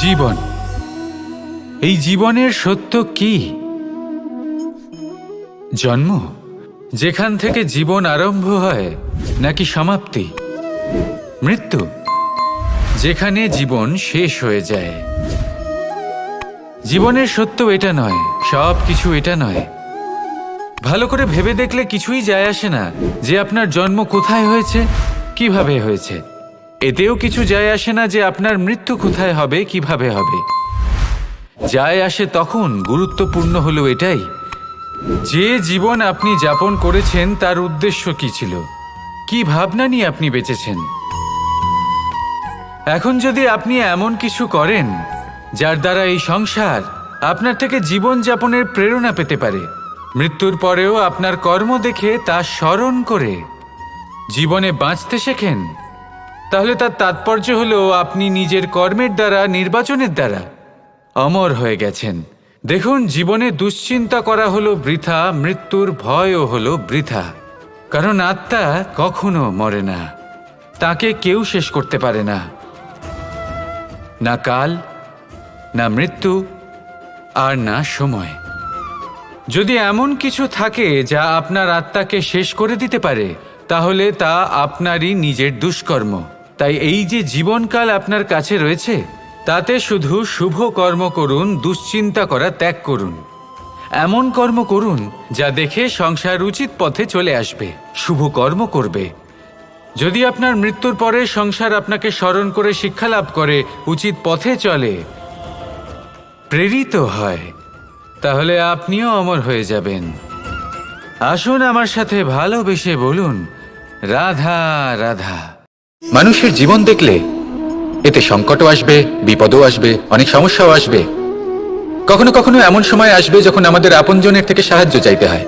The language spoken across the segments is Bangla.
জীবন, এই জীবনের সত্য কি? জন্ম, যেখান থেকে জীবন আরম্ভ হয়, নাকি সমাপ্তি? মৃত্যু, যেখানে জীবন শেষ হয়ে যায়। জীবনের সত্য এটা নয়, সব কিছু এটা নয়। ভালো করে ভেবে দেখলে কিছুই যায় আসে না যে আপনার জন্ম কোথায় হয়েছে, কিভাবে হয়েছে। এতেও কিছু যায় আসে না যে আপনার মৃত্যু কোথায় হবে, কিভাবে হবে। যায় আসে তখন, গুরুত্বপূর্ণ হলো এটাই যে জীবন আপনি যাপন করেছেন তার উদ্দেশ্য কি ছিল, কি ভাবনা নিয়ে আপনি বেঁচেছেন। এখন যদি আপনি এমন কিছু করেন যার দ্বারা এই সংসার আপনার থেকে জীবন যাপনের প্রেরণা পেতে পারে, মৃত্যুর পরেও আপনার কর্ম দেখে তা স্মরণ করে জীবনে বাঁচতে শেখেন, তাহলে তার তাৎপর্য হলো আপনি নিজের কর্মের দ্বারা, নির্বাচনের দ্বারা অমর হয়ে গেছেন। দেখুন, জীবনে দুশ্চিন্তা করা হলো বৃথা, মৃত্যুর ভয়ও হলো বৃথা। কারণ আত্মা কখনো মরে না, তাকে কেউ শেষ করতে পারে না, না কাল, না মৃত্যু, আর না সময়। যদি এমন কিছু থাকে যা আপনার আত্মাকে শেষ করে দিতে পারে, তাহলে তা আপনারই নিজের দুষ্কর্ম। তাই এই যে জীবনকাল আপনার কাছে রয়েছে, তাতে শুধু শুভ কর্ম করুন, দুশ্চিন্তা করা ত্যাগ করুন। এমন কর্ম করুন যা দেখে সংসার উচিত পথে চলে আসবে, শুভ কর্ম করবে। যদি আপনার মৃত্যুর পরে সংসার আপনাকে স্মরণ করে শিক্ষা লাভ করে, উচিত পথে চলে, প্রেরিত হয়, তাহলে আপনিও অমর হয়ে যাবেন। আসুন আমার সাথে ভালোবেসে বলুন, রাধা রাধা। মানুষের জীবন দেখলে এতে সংকটও আসবে, বিপদও আসবে, অনেক সমস্যাও আসবে। কখনো কখনো এমন সময় আসবে যখন আমাদের আপনজনের থেকে সাহায্য চাইতে হয়।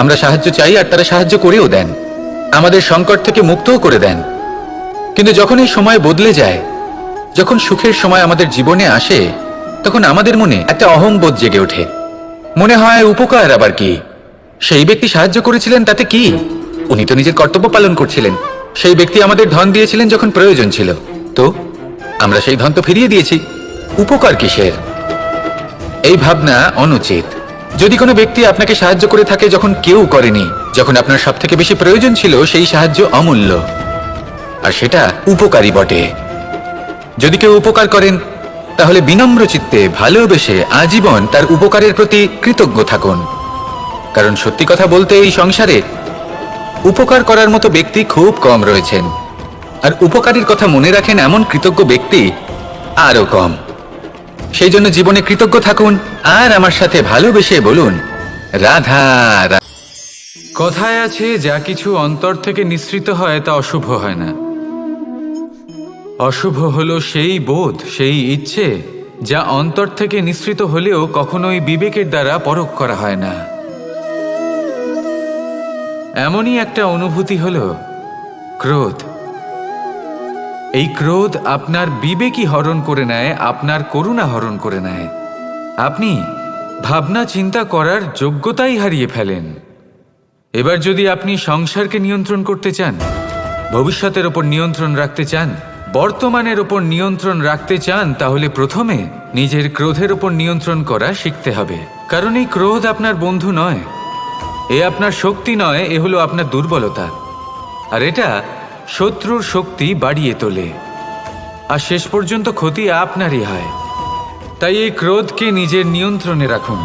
আমরা সাহায্য চাই আর তারা সাহায্য করেও দেন, আমাদের সংকট থেকে মুক্তও করে দেন। কিন্তু যখন এই সময় বদলে যায়, যখন সুখের সময় আমাদের জীবনে আসে, তখন আমাদের মনে একটা অহংবোধ জেগে ওঠে। মনে হয় উপকার আবার কি, সেই ব্যক্তি সাহায্য করেছিলেন তাতে কি, উনি তো নিজের কর্তব্য পালন করছিলেন। সেই ব্যক্তি আমাদের ধন দিয়েছিলেন যখন প্রয়োজন ছিল, তো আমরা সেই ধন তো ফিরিয়ে দিয়েছি, উপকার কিসের? এই ভাবনা অনুচিত। যদি কোনো ব্যক্তি আপনাকে সাহায্য করে থাকে যখন কেউ করেনি, যখন আপনার সব থেকে বেশি প্রয়োজন ছিল, সেই সাহায্য অমূল্য, আর সেটা উপকারী বটে। যদি কেউ উপকার করেন, তাহলে বিনম্র চিত্তে ভালোবেসে আজীবন তার উপকারের প্রতি কৃতজ্ঞ থাকুন। কারণ সত্যি কথা বলতে এই সংসারে উপকার করার মতো ব্যক্তি খুব কম রয়েছেন, আর উপকারীর কথা মনে রাখেন এমন কৃতজ্ঞ ব্যক্তি আরো কম। সেই জন্য জীবনে কৃতজ্ঞ থাকুন আর আমার সাথে ভালোবেসে বলুন, রাধা রাধা। কথায় আছে, যা কিছু অন্তর থেকে নিঃসৃত হয় তা অশুভ হয় না। অশুভ হলো সেই বোধ, সেই ইচ্ছে যা অন্তর থেকে নিঃসৃত হলেও কখনোই বিবেকের দ্বারা পরখ করা হয় না। এমনই একটা অনুভূতি হলো ক্রোধ। এই ক্রোধ আপনার বিবেকই হরণ করে নেয়, আপনার করুণা হরণ করে নেয়। আপনি ভাবনা চিন্তা করার যোগ্যতাই হারিয়ে ফেলেন। এবার যদি আপনি সংসারকে নিয়ন্ত্রণ করতে চান, ভবিষ্যতের ওপর নিয়ন্ত্রণ রাখতে চান, বর্তমানের ওপর নিয়ন্ত্রণ রাখতে চান, তাহলে প্রথমে নিজের ক্রোধের ওপর নিয়ন্ত্রণ করা শিখতে হবে। কারণ এই ক্রোধ আপনার বন্ধু নয়, এ আপনার শক্তি নয়, এ হলো আপনার দুর্বলতা। আর এটা শত্রুর শক্তি বাড়িয়ে তোলে, আর শেষ পর্যন্ত ক্ষতি আপনারই হয়। তাই এই ক্রোধকে নিজের নিয়ন্ত্রণে রাখুন।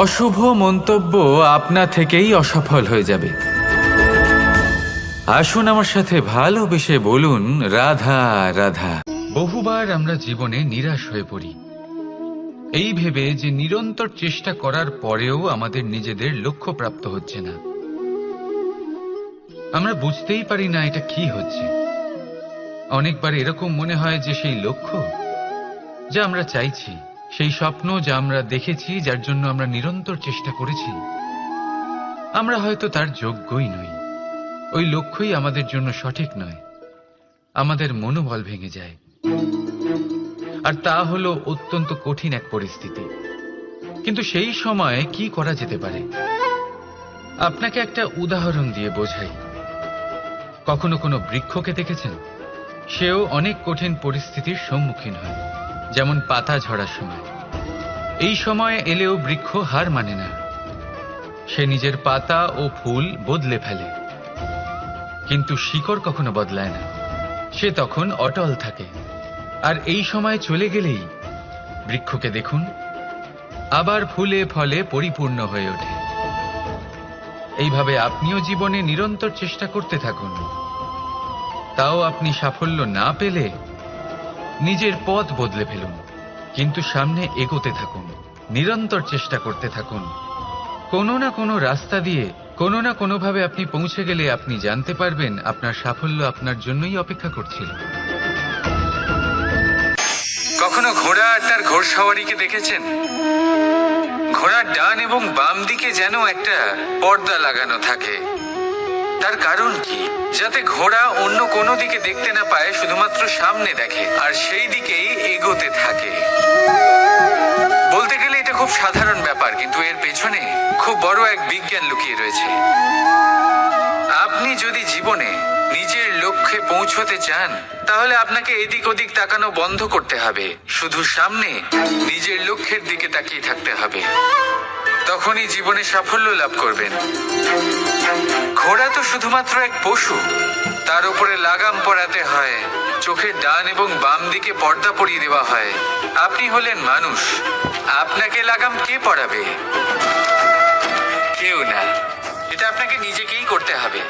অশুভ মন্তব্য আপনা থেকেই অসফল হয়ে যাবে। আসুন আমার সাথে ভালোবেসে বলুন, রাধা রাধা। বহুবার আমরা জীবনে নিরাশ হয়ে পড়ি, এই ভেবে যে নিরন্তর চেষ্টা করার পরেও আমাদের নিজেদের লক্ষ্য প্রাপ্ত হচ্ছে না। আমরা বুঝতেই পারি না এটা কি হচ্ছে। অনেকবার এরকম মনে হয় যে সেই লক্ষ্য যা আমরা চাইছি, সেই স্বপ্ন যা আমরা দেখেছি, যার জন্য আমরা নিরন্তর চেষ্টা করেছি, আমরা হয়তো তার যোগ্যই নই। ওই লক্ষ্যই আমাদের জন্য সঠিক নয়। আমাদের মনোবল ভেঙে যায়, আর তা হলো অত্যন্ত কঠিন এক পরিস্থিতি। কিন্তু সেই সময় কি করা যেতে পারে? আপনাকে একটা উদাহরণ দিয়ে বোঝাই। কখনো কোনো বৃক্ষকে দেখেছেন? সেও অনেক কঠিন পরিস্থিতির সম্মুখীন হয়, যেমন পাতা ঝরার সময়। এই সময় এলেও বৃক্ষ হার মানে না, সে নিজের পাতা ও ফুল বদলে ফেলে, কিন্তু শিকড় কখনো বদলায় না, সে তখন অটল থাকে। আর এই সময় চলে গেলেই বৃক্ষকে দেখুন, আবার ফুলে ফলে পরিপূর্ণ হয়ে ওঠে। এইভাবে আপনিও জীবনে নিরন্তর চেষ্টা করতে থাকুন। তাও আপনি সাফল্য না পেলে নিজের পথ বদলে ফেলুন, কিন্তু সামনে এগোতে থাকুন, নিরন্তর চেষ্টা করতে থাকুন। কোনো না কোনো রাস্তা দিয়ে কোনো না কোনোভাবে আপনি পৌঁছে গেলে আপনি জানতে পারবেন আপনার সাফল্য আপনার জন্যই অপেক্ষা করছিল। কখনো ঘোড়া আর তার ঘোড়সওয়ারিকে দেখেছেন? ঘোড়ার ডান এবং বাম দিকে যেন একটা পর্দা লাগানো থাকে। তার কারণ কি? যাতে ঘোড়া অন্য কোনো দিকে দেখতে না পায়, শুধুমাত্র সামনে দেখে আর সেই দিকেই এগোতে থাকে। বলতে গেলে এটা খুব সাধারণ ব্যাপার, কিন্তু এর পেছনে খুব বড় এক বিজ্ঞান লুকিয়ে রয়েছে। আপনি যদি জীবনে নিজের লক্ষ্যে পৌঁছতে চান, তাহলে আপনাকে এদিক ওদিক তাকানো বন্ধ করতে হবে, শুধু সামনে নিজের লক্ষ্যের দিকে তাকিয়ে থাকতে হবে। তখনই জীবনে সাফল্য লাভ করবেন। ঘোড়া তো শুধুমাত্র এক পশু, তার উপরে লাগাম পরাতে হয়, চোখের ডান এবং বাম দিকে পর্দা পরিয়ে দেওয়া হয়। আপনি হলেন মানুষ, আপনাকে লাগাম কে পরাবে? কেউ না, এটা আপনাকে নিজেকেই করতে হবে।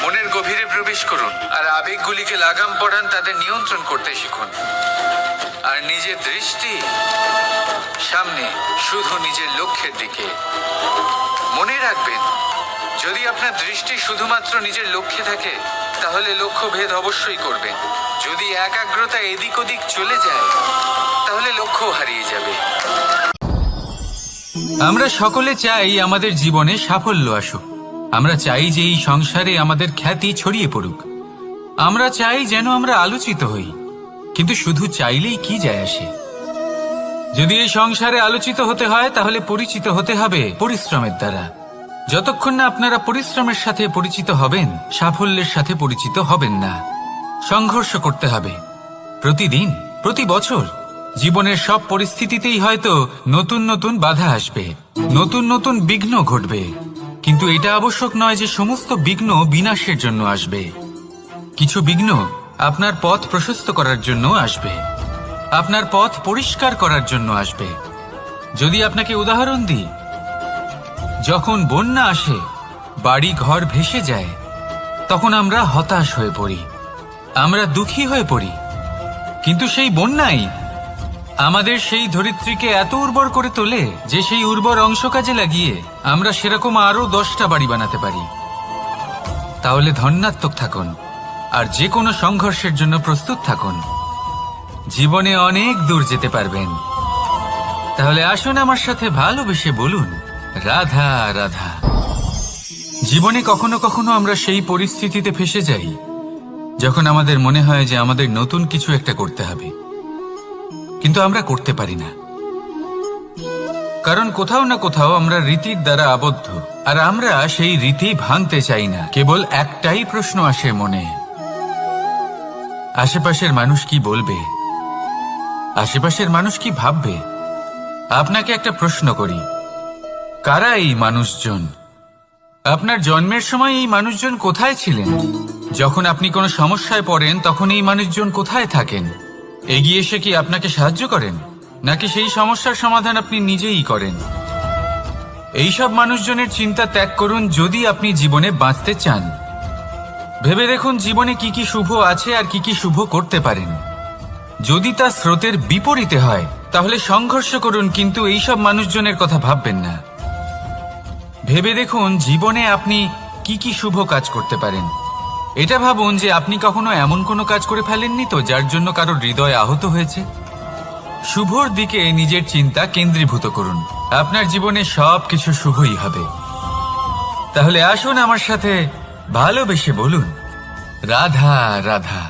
মনের গভীরে প্রবেশ করুন আর আবেগগুলিকে লাগাম পরান, তাদের নিয়ন্ত্রণ করতে শিখুন। আর নিজের দৃষ্টি সামনে, শুধু নিজের লক্ষ্যের দিকে। মনে রাখবেন, যদি আপনার দৃষ্টি শুধুমাত্র নিজের লক্ষ্যে থাকে, তাহলে লক্ষ্য ভেদ অবশ্যই করবেন। যদি একাগ্রতা এদিক ওদিক চলে যায়, তাহলে লক্ষ্য হারিয়ে যাবে। আমরা সকলে চাই আমাদের জীবনে সাফল্য আসুক। আমরা চাই যে এই সংসারে আমাদের খ্যাতি ছড়িয়ে পড়ুক। আমরা চাই যেন আমরা আলোচিত হই, কিন্তু শুধু চাইলেই কি যায় আসে? যদি এই সংসারে আলোচিত হতে হয়, তাহলে পরিচিত হতে হবে পরিশ্রমের দ্বারা। যতক্ষণ না আপনারা পরিশ্রমের সাথে পরিচিত হবেন, সাফল্যের সাথে পরিচিত হবেন না। সংঘর্ষ করতে হবে প্রতিদিন, প্রতি বছর। জীবনের সব পরিস্থিতিতেই হয়তো নতুন নতুন বাধা আসবে, নতুন নতুন বিঘ্ন ঘটবে, কিন্তু এটা আবশ্যক নয় যে সমস্ত বিঘ্ন বিনাশের জন্য আসবে। কিছু বিঘ্ন আপনার পথ প্রশস্ত করার জন্য আসবে, আপনার পথ পরিষ্কার করার জন্য আসবে। যদি আপনাকে উদাহরণ দিই, যখন বন্যা আসে, বাড়ি ঘর ভেসে যায়, তখন আমরা হতাশ হয়ে পড়ি, আমরা দুঃখী হয়ে পড়ি। কিন্তু সেই বন্যাই আমাদের সেই ধরিত্রীকে এত উর্বর করে তোলে যে সেই উর্বর অংশ কাজে লাগিয়ে আমরা সেরকম আরো 10টা বাড়ি বানাতে পারি। তাহলে ধন্যাত্মক থাকুন আর যে কোনো সংঘর্ষের জন্য প্রস্তুত থাকুন। জীবনে অনেক দূর যেতে পারবেন। তাহলে আসুন আমার সাথে ভালোবেসে বলুন, রাধা রাধা। জীবনে কখনো কখনো আমরা সেই পরিস্থিতিতে ফেসে যাই যখন আমাদের মনে হয় যে আমাদের নতুন কিছু একটা করতে হবে, কিন্তু আমরা করতে পারি না, কারণ কোথাও না কোথাও আমরা রীতির দ্বারা আবদ্ধ, আর আমরা সেই রীতি ভাঙতে চাই না। কেবল একটাই প্রশ্ন আসে মনে, আশেপাশের মানুষ কি বলবে, আশেপাশের মানুষ কি ভাববে? আপনাকে একটা প্রশ্ন করি, কারা এই মানুষজন? আপনার জন্মের সময় এই মানুষজন কোথায় ছিলেন? যখন আপনি কোনো সমস্যায় পড়েন, তখন এই মানুষজন কোথায় থাকেন? এগিয়ে এসে কি আপনাকে সাহায্য করেন, নাকি সেই সমস্যার সমাধান আপনি নিজেই করেন? এইসব মানুষজনের চিন্তা ত্যাগ করুন যদি আপনি জীবনে বাঁচতে চান। ভেবে দেখুন জীবনে কি কি শুভ আছে আর কি কি শুভ করতে পারেন। যদি তা স্রোতের বিপরীতে হয়, তাহলে সংঘর্ষ করুন, কিন্তু এইসব মানুষজনের কথা ভাববেন না। ভেবে দেখুন জীবনে আপনি কি কি শুভ কাজ করতে পারেন। এটা ভাবুন যে আপনি কখনো এমন কোনো কাজ করে ফেলেননি তো যার জন্য কারো হৃদয় আহত হয়েছে। শুভর দিকে নিজের চিন্তা কেন্দ্রীভূত করুন, আপনার জীবনে সব কিছু শুভই হবে। তাহলে আসুন আমার সাথে ভালোবেসে বলুন, রাধা রাধা।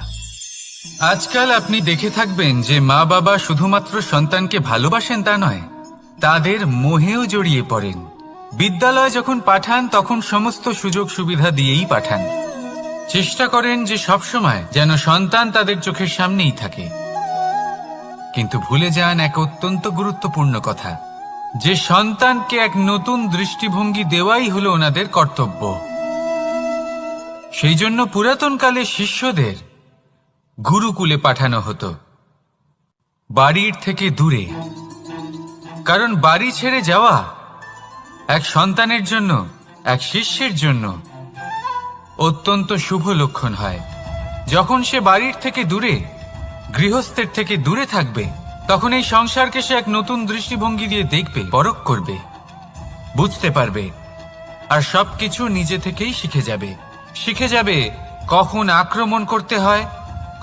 আজকাল আপনি দেখে থাকবেন যে মা বাবা শুধুমাত্র সন্তানকে ভালোবাসেন তা নয়, তাদের মোহেও জড়িয়ে পড়েন। বিদ্যালয়ে যখন পাঠান তখন সমস্ত সুযোগ সুবিধা দিয়েই পাঠান, চেষ্টা করেন যে সবসময় যেন সন্তান তাদের চোখের সামনেই থাকে। কিন্তু ভুলে যান এক অত্যন্ত গুরুত্বপূর্ণ কথা, যে সন্তানকে এক নতুন দৃষ্টিভঙ্গি দেওয়াই হলো ওনাদের কর্তব্য। সেই জন্য পুরাতনকালে শিষ্যদের গুরুকুলে পাঠানো হতো, বাড়ির থেকে দূরে। কারণ বাড়ি ছেড়ে যাওয়া এক সন্তানের জন্য, এক শিষ্যের জন্য অত্যন্ত শুভ লক্ষণ হয়। যখন সে বাড়ির থেকে দূরে, গৃহস্থের থেকে দূরে থাকবে, তখন এই সংসারকে সে এক নতুন দৃষ্টিভঙ্গি দিয়ে দেখবে, পরখ করবে, বুঝতে পারবে, আর সবকিছু নিজে থেকেই শিখে যাবে কখন আক্রমণ করতে হয়,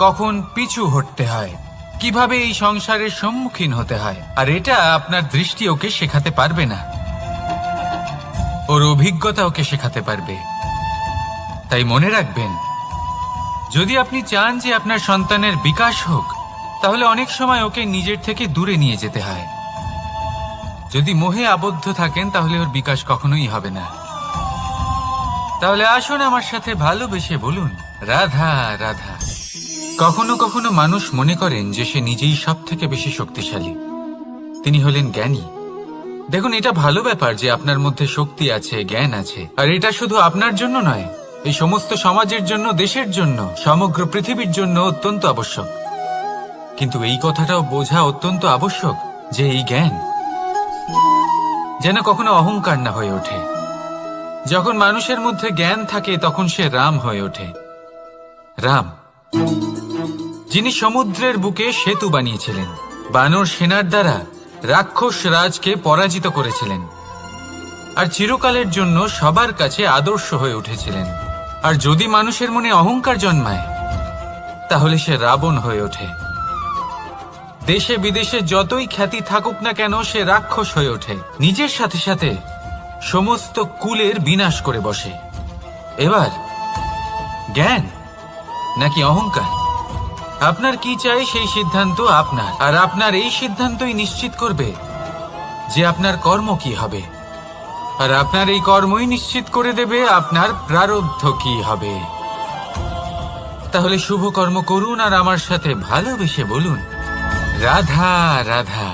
কখন পিছু হটতে হয়, কিভাবে এই সংসারের সম্মুখীন হতে হয়। আর এটা আপনার দৃষ্টি ওকে শেখাতে পারবে না, ওর অভিজ্ঞতা ওকে শেখাতে পারবে। তাই মনে রাখবেন, যদি আপনি চান যে আপনার সন্তানের বিকাশ হোক, তাহলে অনেক সময় ওকে নিজের থেকে দূরে নিয়ে যেতে হয়। যদি মোহে আবদ্ধ থাকেন, তাহলে ওর বিকাশ কখনোই হবে না। তাহলে আসুন আমার সাথে ভালোবেসে বলুন, রাধা রাধা। কখনো কখনো মানুষ মনে করেন যে সে নিজেই সব থেকে বেশি শক্তিশালী, তিনি হলেন জ্ঞানী। দেখুন, এটা ভালো ব্যাপার যে আপনার মধ্যে শক্তি আছে, জ্ঞান আছে, আর এটা শুধু আপনার জন্য নয়, এই সমস্ত সমাজের জন্য, দেশের জন্য, সমগ্র পৃথিবীর জন্য অত্যন্ত আবশ্যক। কিন্তু এই কথাটাও বোঝা অত্যন্ত আবশ্যক যে এই জ্ঞান যেন কখনো অহংকার না হয়ে ওঠে। যখন মানুষের মধ্যে জ্ঞান থাকে, তখন সে রাম হয়ে ওঠে। রাম, যিনি সমুদ্রের বুকে সেতু বানিয়েছিলেন, বানর সেনার দ্বারা রাক্ষস রাজকে পরাজিত করেছিলেন, আর চিরকালের জন্য সবার কাছে আদর্শ হয়ে উঠেছিলেন। আর যদি মানুষের মনে অহংকার জন্মায়, তাহলে সে রাবণ হয়ে ওঠে। দেশে বিদেশে যতই খ্যাতি থাকুক না কেন, সে রাক্ষস হয়ে ওঠে, নিজের সাথে সাথে সমস্ত কুলের বিনাশ করে বসে। এবার জ্ঞান নাকি অহংকার, আপনার কি চাই সেই সিদ্ধান্ত আপনার, আর আপনার এই সিদ্ধান্তই নিশ্চিত করবে যে আপনার কর্ম কি হবে, আর আপনার এই কর্মই নিশ্চিত করে দেবে আপনার প্রারব্ধ কি হবে। তাহলে শুভ কর্ম করুন আর আমার সাথে ভালোবেসে বলুন, রাধা রাধা।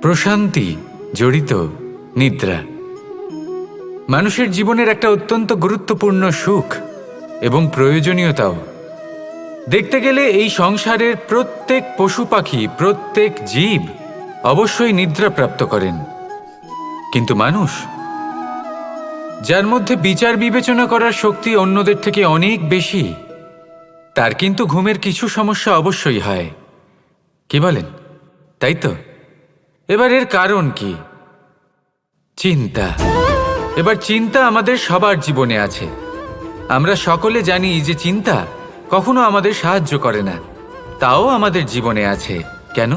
প্রশান্তি জড়িত নিদ্রা মানুষের জীবনের একটা অত্যন্ত গুরুত্বপূর্ণ সুখ এবং প্রয়োজনীয়তাও। দেখতে গেলে এই সংসারের প্রত্যেক পশু পাখি, প্রত্যেক জীব অবশ্যই নিদ্রা প্রাপ্ত করেন, কিন্তু মানুষ, যার মধ্যে বিচার বিবেচনা করার শক্তি অন্যদের থেকে অনেক বেশি, তার কিন্তু ঘুমের কিছু সমস্যা অবশ্যই হয়। কি বলেন, তাই তো? এবার এর কারণ কি? চিন্তা। এবার চিন্তা আমাদের সবার জীবনে আছে। আমরা সকলে জানি যে চিন্তা কখনো আমাদের সাহায্য করে না, তাও আমাদের জীবনে আছে। কেন?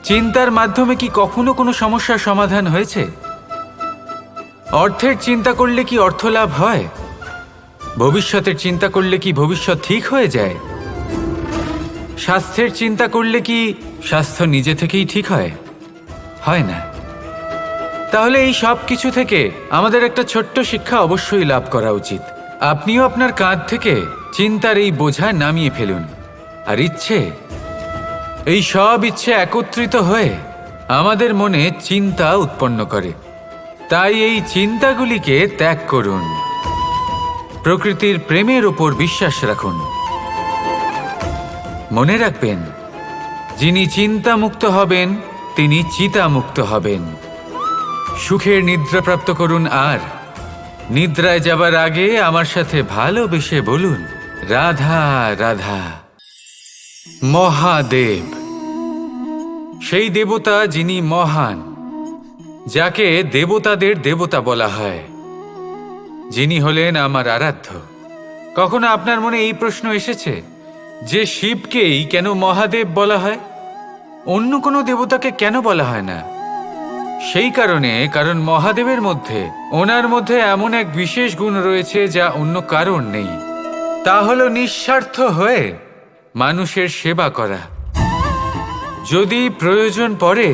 চিন্তার মাধ্যমে কি কখনো কোনো সমস্যার সমাধান হয়েছে? অর্থের চিন্তা করলে কি অর্থ লাভ হয়? ভবিষ্যতের চিন্তা করলে কি ভবিষ্যৎ ঠিক হয়ে যায়? স্বাস্থ্যের চিন্তা করলে কি স্বাস্থ্য নিজে থেকেই ঠিক হয়? হয় না। তাহলে এই সব কিছু থেকে আমাদের একটা ছোট্ট শিক্ষা অবশ্যই লাভ করা উচিত। আপনিও আপনার কাঁধ থেকে চিন্তার এই বোঝা নামিয়ে ফেলুন, আর এই সব ইচ্ছে একত্রিত হয়ে আমাদের মনে চিন্তা উৎপন্ন করে। তাই এই চিন্তাগুলিকে ত্যাগ করুন, প্রকৃতির প্রেমের ওপর বিশ্বাস রাখুন। মনে রাখবেন, যিনি চিন্তামুক্ত হবেন তিনি চিতামুক্ত হবেন। সুখের নিদ্রা প্রাপ্ত করুন, আর নিদ্রায় যাবার আগে আমার সাথে ভালোবেসে বলুন, রাধা রাধা। মহাদেব, সেই দেবতা যিনি মহান, যাকে দেবতাদের দেবতা বলা হয়, যিনি হলেন আমার আরাধ্য। কখনো আপনার মনে এই প্রশ্ন এসেছে যে শিবকেই কেন মহাদেব বলা হয়, অন্য কোনো দেবতাকে কেন বলা হয় না? সেই কারণ মহাদেবের মধ্যে, ওনার মধ্যে এমন এক বিশেষ গুণ রয়েছে যা অন্য কারণ নেই। তা হলো নিঃস্বার্থ হয়ে মানুষের সেবা করা। যদি প্রয়োজন পড়ে,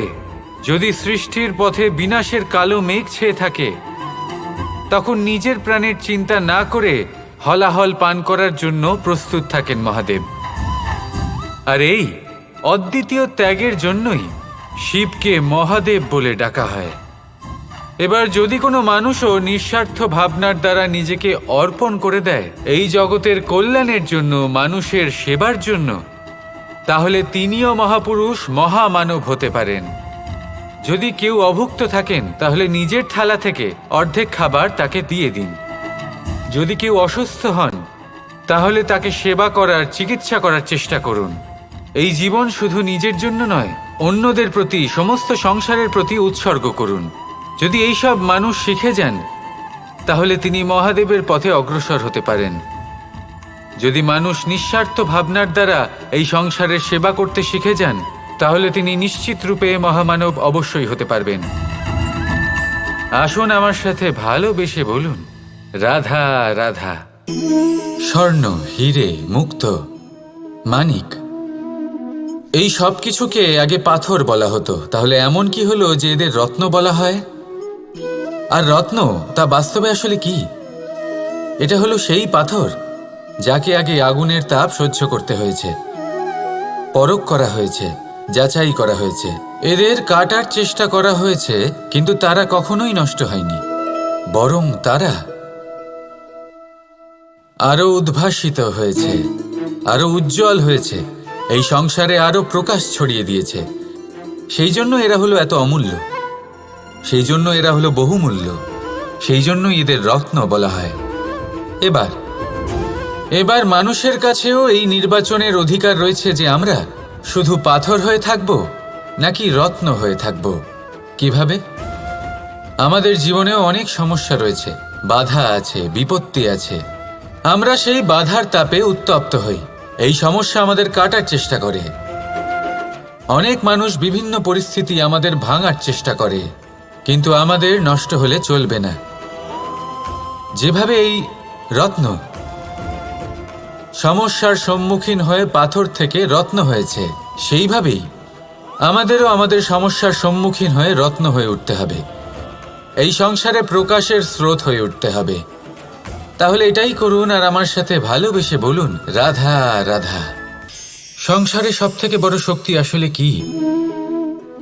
যদি সৃষ্টির পথে বিনাশের কালো মেঘ ছেয়ে থাকে, তখন নিজের প্রাণের চিন্তা না করে হলাহল পান করার জন্য প্রস্তুত থাকেন মহাদেব। আর অদ্বিতীয় ত্যাগের জন্যই শিবকে মহাদেব বলে ডাকা হয়। এবার যদি কোনো মানুষও নিঃস্বার্থ ভাবনার দ্বারা নিজেকে অর্পণ করে দেয় এই জগতের কল্যাণের জন্য, মানুষের সেবার জন্য, তাহলে তিনিও মহাপুরুষ, মহামানব হতে পারেন। যদি কেউ অভুক্ত থাকেন তাহলে নিজের থালা থেকে অর্ধেক খাবার তাকে দিয়ে দিন। যদি কেউ অসুস্থ হন তাহলে তাকে সেবা করার, চিকিৎসা করার চেষ্টা করুন। এই জীবন শুধু নিজের জন্য নয়, অন্যদের প্রতি, সমস্ত সংসারের প্রতি উৎসর্গ করুন। যদি এইসব মানুষ শিখে যান তাহলে তিনি মহাদেবের পথে অগ্রসর হতে পারেন। যদি মানুষ নিঃস্বার্থ ভাবনার দ্বারা এই সংসারের সেবা করতে শিখে যান তাহলে তিনি নিশ্চিত রূপে মহামানব অবশ্যই হতে পারবেন। আসুন আমার সাথে ভালোবেসে বলুন, রাধা রাধা। স্বর্ণ, হিরে, মুক্ত, মানিক, এই সব কিছুকে আগে পাথর বলা হতো। তাহলে এমন কি হলো যে এদের রত্ন বলা হয়? আর রত্ন তা বাস্তবে আসলে কি? এটা হলো সেই পাথর যাকে আগে আগুনের তাপ সহ্য করতে হয়েছে, পরখ করা হয়েছে, যাচাই করা হয়েছে, এদের কাটার চেষ্টা করা হয়েছে, কিন্তু তারা কখনোই নষ্ট হয়নি, বরং তারা আরো উদ্ভাসিত হয়েছে, আরো উজ্জ্বল হয়েছে, এই সংসারে আরো প্রকাশ ছড়িয়ে দিয়েছে। সেই জন্য এরা হলো এত অমূল্য, সেই জন্য এরা হলো বহুমূল্য, সেই জন্য এদের রত্ন বলা হয়। এবার মানুষের কাছেও এই নির্বাচনের অধিকার রয়েছে যে আমরা শুধু পাথর হয়ে থাকব নাকি রত্ন হয়ে থাকব। কিভাবে? আমাদের জীবনেও অনেক সমস্যা রয়েছে, বাধা আছে, বিপত্তি আছে। আমরা সেই বাধার তাপে উত্তপ্ত হই, এই সমস্যা আমাদের কাটার চেষ্টা করে। অনেক মানুষ বিভিন্ন পরিস্থিতি আমাদের ভাঙার চেষ্টা করে, কিন্তু আমাদের নষ্ট হলে চলবে না। যেভাবে এই রত্ন সমস্যার সম্মুখীন হয়ে পাথর থেকে রত্ন হয়েছে, সেইভাবেই আমাদেরও আমাদের সমস্যার সম্মুখীন হয়ে রত্ন হয়ে উঠতে হবে, এই সংসারে প্রকাশের স্রোত হয়ে উঠতে হবে। তাহলে এটাই করুন আর আমার সাথে ভালোবেসে বলুন, রাধা রাধা। সংসারে সবথেকে বড় শক্তি আসলে কি?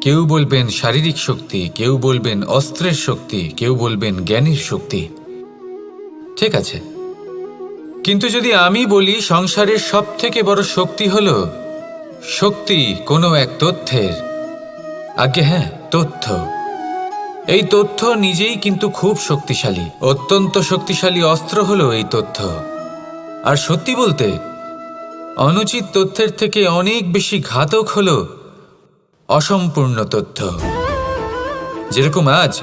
কেউ বলবেন শারীরিক শক্তি, কেউ বলবেন অস্ত্রের শক্তি, কেউ বলবেন জ্ঞানের শক্তি। ঠিক আছে, কিন্তু যদি আমি বলি সংসারের সবথেকে বড় শক্তি হলো শক্তি কোনো এক তথ্যের, আজ্ঞে হ্যাঁ, তথ্য। এই তথ্য নিজেই কিন্তু খুব শক্তিশালী, অত্যন্ত শক্তিশালী অস্ত্র হলো এই তথ্য। আর সত্যি বলতে অনুচিত তথ্যের থেকে অনেক বেশি ঘাতক হলো অসম্পূর্ণ তথ্য। যেরকম আজ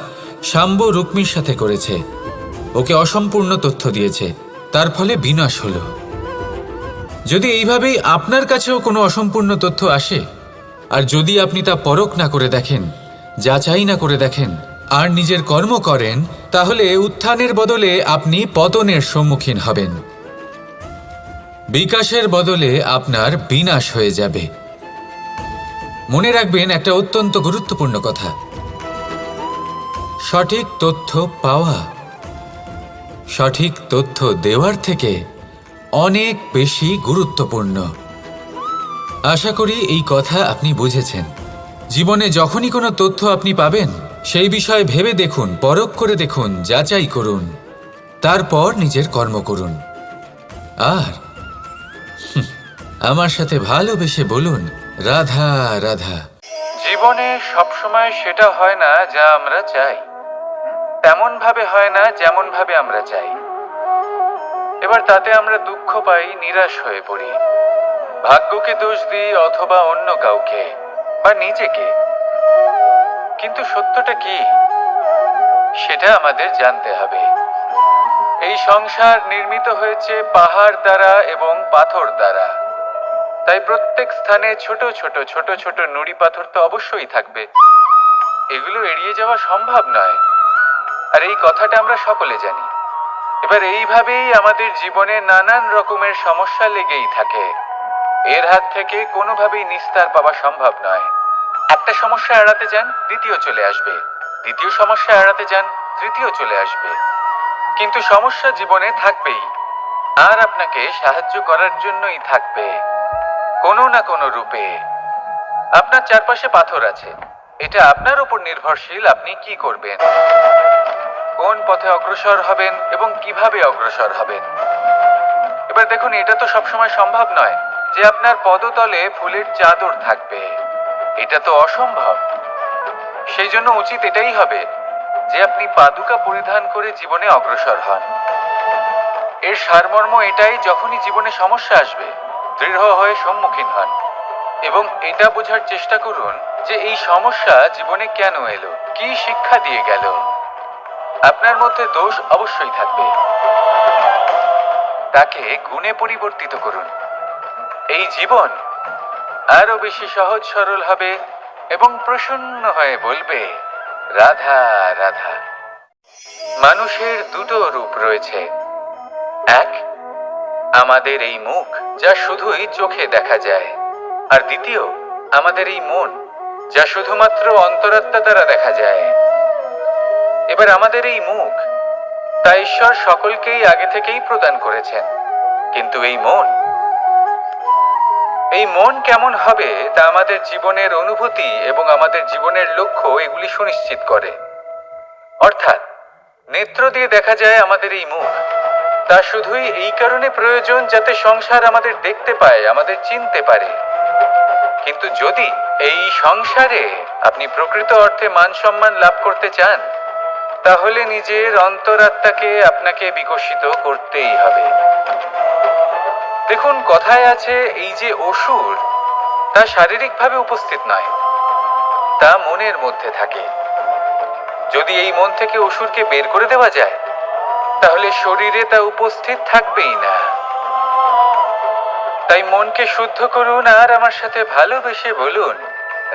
শাম্ব রুক্মির সাথে করেছে, ওকে অসম্পূর্ণ তথ্য দিয়েছে, তার ফলে বিনাশ হলো। যদি এইভাবেই আপনার কাছেও কোনো অসম্পূর্ণ তথ্য আসে, আর যদি আপনি তা পরখ না করে দেখেন, যাচাই না করে দেখেন, আর নিজের কর্ম করেন, তাহলে উত্থানের বদলে আপনি পতনের সম্মুখীন হবেন, বিকাশের বদলে আপনার বিনাশ হয়ে যাবে। মনে রাখবেন একটা অত্যন্ত গুরুত্বপূর্ণ কথা, সঠিক তথ্য পাওয়া সঠিক তথ্য দেওয়ার থেকে অনেক বেশি গুরুত্বপূর্ণ। আশা করি এই কথা আপনি বুঝেছেন। জীবনে যখনই কোনো তথ্য আপনি পাবেন, সেই বিষয়ে ভেবে দেখুন, পরখ করে দেখুন, যাচাই করুন, তারপর নিজের কর্ম করুন। আর আমার সাথে ভালোবেসে বলুন, রাধা রাধা। জীবনে সবসময় সেটা হয় না যা আমরা চাই, তেমন ভাবে হয় না যেমন ভাবে আমরা চাই। এবার তাতে আমরা দুঃখ পাই, নিরাশ হয়ে পড়ি, ভাগ্যকে দোষ দিই অথবা অন্য কাউকে বা নিজেকে। কিন্তু সত্যটা কি সেটা আমাদের জানতে হবে। এই সংসার নির্মিত হয়েছে পাহাড় দ্বারা এবং পাথর দ্বারা, তাই প্রত্যেক স্থানে ছোট ছোট ছোট ছোট নুড়ি পাথর তো অবশ্যই থাকবে, এগুলো এড়িয়ে যাওয়া সম্ভব নয়। আর এই কথাটা আমরা সকলে জানি। এবার এইভাবেই আমাদের জীবনে নানান রকমের সমস্যা লেগেই থাকে, এর হাত থেকে কোনোভাবেই নিস্তার পাওয়া সম্ভব নয়। একটা সমস্যা এড়াতে যান, দ্বিতীয় চলে আসবে, দ্বিতীয় সমস্যা এড়াতে যান, তৃতীয় চলে আসবে। কিন্তু সমস্যা জীবনে থাকবেই, আর আপনাকে সাহায্য করার জন্যই থাকবে কোনো না কোনো রূপে। আপনার চারপাশে পাথর আছে, এটা আপনার উপর নির্ভরশীল আপনি কি করবেন, কোন পথে অগ্রসর হবেন এবং কিভাবে অগ্রসর হবেন। এবার দেখুন, এটা তো সবসময় সম্ভব নয় যে আপনার পদতলে ফুলের চাদর থাকবে, এটা তো অসম্ভব। সেই জন্য উচিত এটাই হবে যে আপনি পাদুকা পরিধান করে জীবনে অগ্রসর হন। এর সারমর্ম এটাই, যখনই জীবনে সমস্যা আসবে দৃঢ় হয়ে সম্মুখীন হন এবং এটা বোঝার চেষ্টা করুন যে এই সমস্যা জীবনে কেন এলো, কি শিক্ষা দিয়ে গেল। আপনার মধ্যে দোষ অবশ্যই থাকবে, তাকে গুণে পরিবর্তিত করুন। এই জীবন আরো বেশি সহজ সরল হবে এবং প্রসন্ন হয়ে বলবে, রাধা রাধা। মানুষের দুটো রূপ রয়েছে, এক আমাদের এই মুখ যা শুধুই চোখে দেখা যায়, আর দ্বিতীয় আমাদের এই মন যা শুধুমাত্র অন্তরাত্মা দ্বারা দেখা যায়। এবার আমাদের এই মুখ তা ঈশ্বর সকলকেই আগে থেকেই প্রদান করেছেন, কিন্তু এই মন কেমন হবে তা আমাদের জীবনের অনুভূতি এবং আমাদের জীবনের লক্ষ্য এগুলি সুনিশ্চিত করে। অর্থাৎ নেত্র দিয়ে দেখা যায় আমাদের এই মুখ, তা শুধুই এই কারণে প্রয়োজন যাতে সংসার আমাদের দেখতে পায়, আমাদের চিনতে পারে। কিন্তু যদি এই সংসারে আপনি প্রকৃত অর্থে মান সম্মান লাভ করতে চান, তাহলে নিজের অন্তরাত্মাকে আপনাকে বিকশিত করতেই হবে। দেখুন, কথায় আছে এই যে অসুর, তা শারীরিকভাবে উপস্থিত নয়, তা মনের মধ্যে থাকে। যদি এই মন থেকে অসুরকে বের করে দেওয়া যায়, তাহলে শরীরে তা উপস্থিত থাকবেই না। তাই মনকে শুদ্ধ করুন আর আমার সাথে ভালোবেসে বলুন,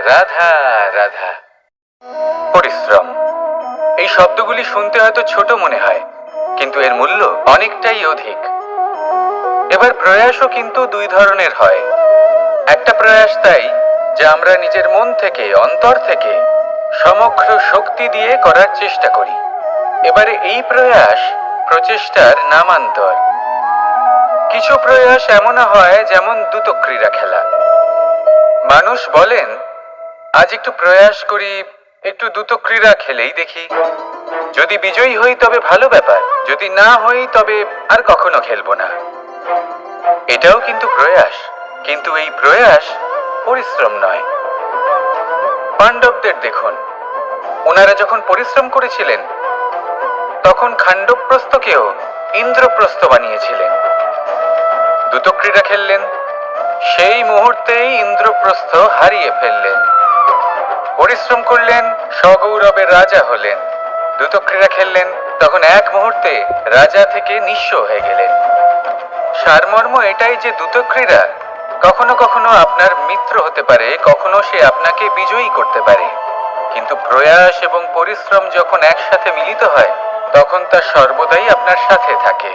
রাধা রাধা। পরিশ্রম, এই শব্দগুলি শুনতে হয়তো ছোট মনে হয়, কিন্তু এর মূল্য অনেকটাই অধিক। এবার প্রয়াসও কিন্তু দুই ধরনের হয়। একটা প্রয়াস তাই যা আমরা নিজের মন থেকে, অন্তর থেকে সমগ্র শক্তি দিয়ে করার চেষ্টা করি। এবারে এই প্রয়াস প্রচেষ্টার নামান্তর। কিছু প্রয়াস এমন হয় যেমন দ্রুতক্রীড়া খেলা। মানুষ বলেন, আজ একটু প্রয়াস করি, একটু দ্রুতক্রীড়া খেলেই দেখি, যদি বিজয়ী হই তবে ভালো ব্যাপার, যদি না হই তবে আর কখনো খেলবো না। এটাও কিন্তু প্রয়াস, কিন্তু এই প্রয়াস পরিশ্রম নয়। পাণ্ডবদের দেখুন, ওনারা যখন পরিশ্রম করেছিলেন তখন খাণ্ডবপ্রস্থকেও ইন্দ্রপ্রস্থ বানিয়েছিলেন। দ্রুতক্রীড়া খেললেন, সেই মুহূর্তেই ইন্দ্রপ্রস্থ হারিয়ে ফেললেন। পরিশ্রম করলেন, সগৌরবের রাজা হলেন। দ্রুতক্রীড়া খেললেন, তখন এক মুহূর্তে রাজা থেকে নিঃস্ব হয়ে গেলেন। সারমর্ম এটাই যে দ্রুতক্রীড়া কখনো কখনো আপনার মিত্র হতে পারে, কখনো সে আপনাকে বিজয়ী করতে পারে, কিন্তু প্রয়াস এবং পরিশ্রম যখন একসাথে মিলিত হয় তখন তা সর্বদাই আপনার সাথে থাকে।